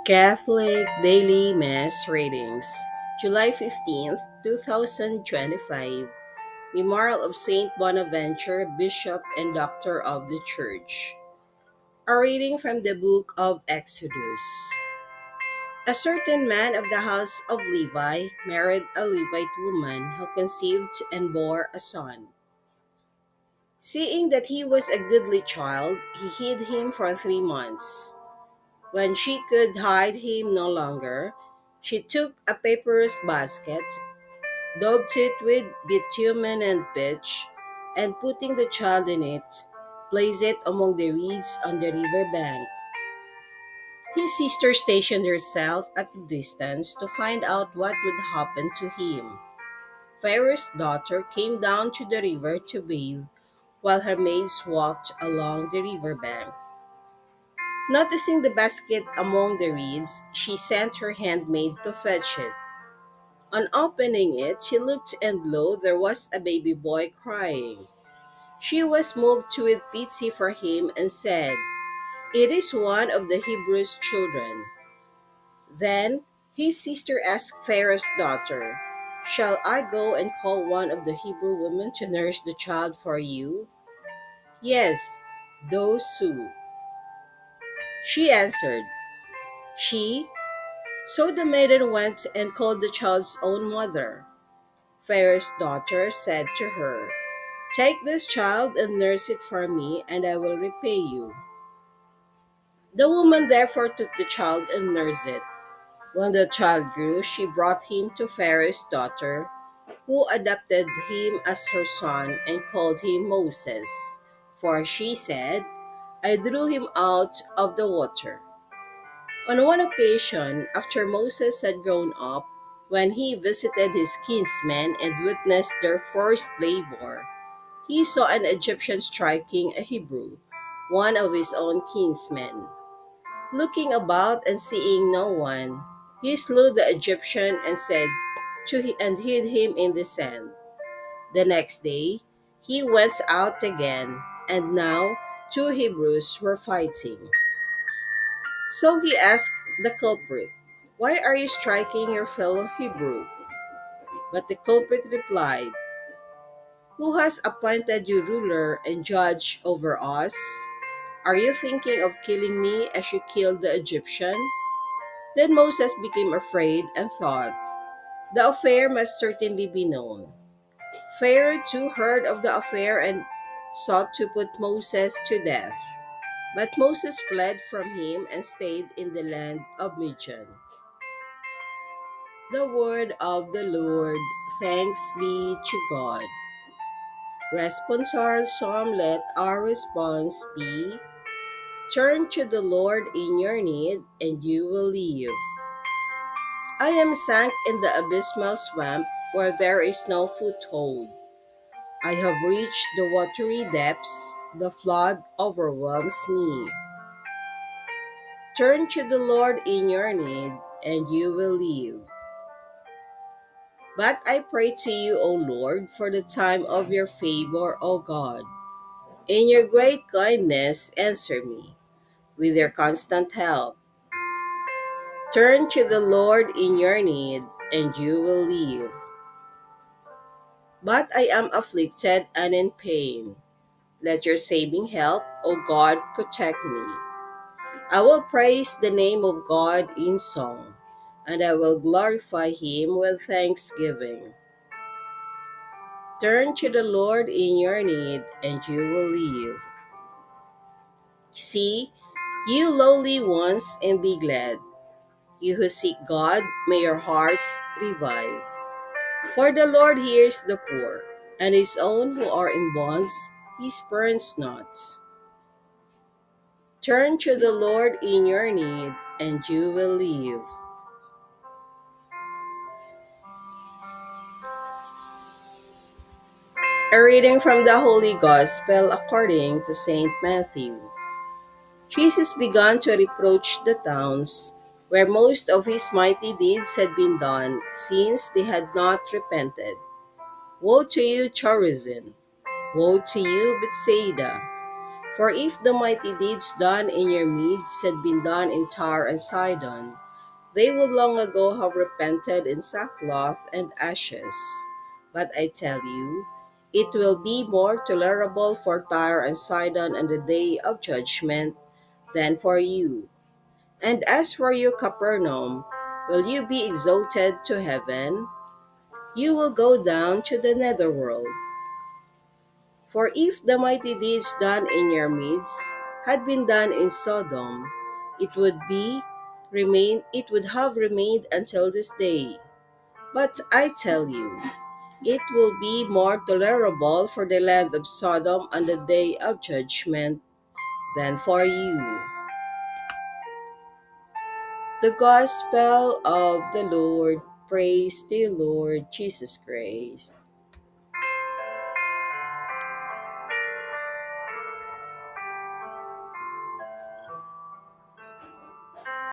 Catholic Daily Mass Readings, July 15th, 2025. Memorial of Saint Bonaventure, Bishop and Doctor of the Church. A reading from the book of Exodus. A certain man of the house of Levi married a Levite woman who conceived and bore a son. Seeing that he was a goodly child, he hid him for 3 months. When she could hide him no longer, she took a papyrus basket, daubed it with bitumen and pitch, and putting the child in it, placed it among the reeds on the river bank. His sister stationed herself at a distance to find out what would happen to him. Pharaoh's daughter came down to the river to bathe, while her maids walked along the river bank. Noticing the basket among the reeds, she sent her handmaid to fetch it. On opening it, she looked, and lo, there was a baby boy crying. She was moved with pity for him and said, "It is one of the Hebrews' children." Then his sister asked Pharaoh's daughter, "Shall I go and call one of the Hebrew women to nurse the child for you?" "Yes, do so," she answered. She So the maiden went and called the child's own mother. Pharaoh's daughter said to her, "Take this child and nurse it for me, and I will repay you." The woman therefore took the child and nursed it. When the child grew, she brought him to Pharaoh's daughter, who adopted him as her son and called him Moses. For she said, "I drew him out of the water." On one occasion, after Moses had grown up, when he visited his kinsmen and witnessed their forced labor, he saw an Egyptian striking a Hebrew, one of his own kinsmen. Looking about and seeing no one, he slew the Egyptian and hid him in the sand. The next day, he went out again, and now 2 Hebrews were fighting. So he asked the culprit, "Why are you striking your fellow Hebrew?" But the culprit replied, "Who has appointed you ruler and judge over us? Are you thinking of killing me as you killed the Egyptian?" Then Moses became afraid and thought, "The affair must certainly be known." Pharaoh too heard of the affair and sought to put Moses to death. But Moses fled from him and stayed in the land of Midian. The word of the Lord. Thanks be to God. Responsorial Psalm. Let our response be, turn to the Lord in your need, and you will live. I am sunk in the abysmal swamp where there is no foothold. I have reached the watery depths. The flood overwhelms me. Turn to the Lord in your need, and you will live. But I pray to you, O Lord, for the time of your favor, O God. In your great kindness, answer me with your constant help. Turn to the Lord in your need, and you will live. But I am afflicted and in pain. Let your saving help, O God, protect me. I will praise the name of God in song, and I will glorify him with thanksgiving. Turn to the Lord in your need, and you will live. See, you lowly ones, and be glad. You who seek God, may your hearts revive. For the Lord hears the poor, and his own who are in bonds he spurns not. Turn to the Lord in your need, and you will live. A reading from the Holy Gospel according to St. Matthew. Jesus began to reproach the towns where most of his mighty deeds had been done, since they had not repented. "Woe to you, Chorazin! Woe to you, Bethsaida! For if the mighty deeds done in your midst had been done in Tyre and Sidon, they would long ago have repented in sackcloth and ashes. But I tell you, it will be more tolerable for Tyre and Sidon on the day of judgment than for you. And as for you, Capernaum, will you be exalted to heaven? You will go down to the netherworld. For if the mighty deeds done in your midst had been done in Sodom, it would have remained until this day. But I tell you, it will be more tolerable for the land of Sodom on the day of judgment than for you. The Gospel of the Lord. Praise to you, Lord Jesus Christ.